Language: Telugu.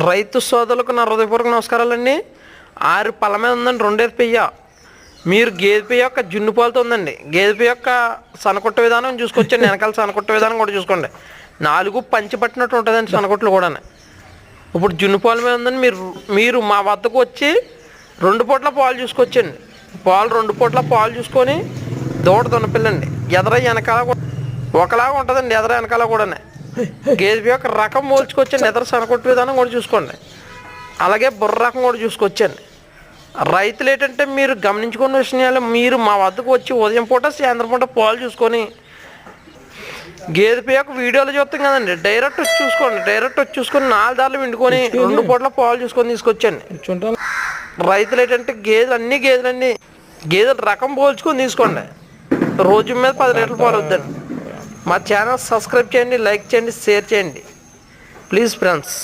రైతు సోదరులకు నా హృదయపూర్వక నమస్కారాలండి. 6 పళ్ళ మీద ఉందండి, 2 పెయ్య. మీరు గేదె పెయ్య యొక్క జున్ను పాలతో ఉందండి. గేదె పెయ్య యొక్క సనకొట్ట విధానం చూసుకొచ్చండి, వెనకాల సనకొట్ట విధానం కూడా చూసుకోండి. 4 పంచి పట్టినట్టు ఉంటుందండి సనకొట్లు కూడా. ఇప్పుడు జున్ను పాల మీద ఉందండి. మీరు మా వద్దకు వచ్చి 2 పూట్ల పాలు చూసుకొచ్చండి. 2 పూట్ల పాలు చూసుకొని దూడ దున్నపిల్లండి. ఎదర వెనకాల ఒకలాగా ఉంటుందండి, ఎదర వెనకాల కూడా. గేదె యొక్క రకం పోల్చుకొచ్చండి, ఎదర సనకొట్టు విధానం కూడా చూసుకోండి. అలాగే బుర్ర రకం కూడా చూసుకొచ్చండి. రైతులు ఏంటంటే మీరు గమనించుకున్న విషయాలు, మీరు మా వద్దకు వచ్చి ఉదయం పూట సాయంత్రం పూట పాలు చూసుకొని గేదె యొక్క వీడియోలు చూస్తాం కదండి, డైరెక్ట్ వచ్చి చూసుకోండి. డైరెక్ట్ వచ్చి చూసుకొని 4 దారులు విండుకొని 2 పూట్ల పాలు చూసుకొని తీసుకొచ్చండి. రైతులు ఏంటంటే గేదెల రకం పోల్చుకొని తీసుకోండి. రోజు మీద 10 లీటర్ల పాలు వద్దండి. మా ఛానల్ సబ్స్క్రైబ్ చేయండి, లైక్ చేయండి, షేర్ చేయండి ప్లీజ్ ఫ్రెండ్స్.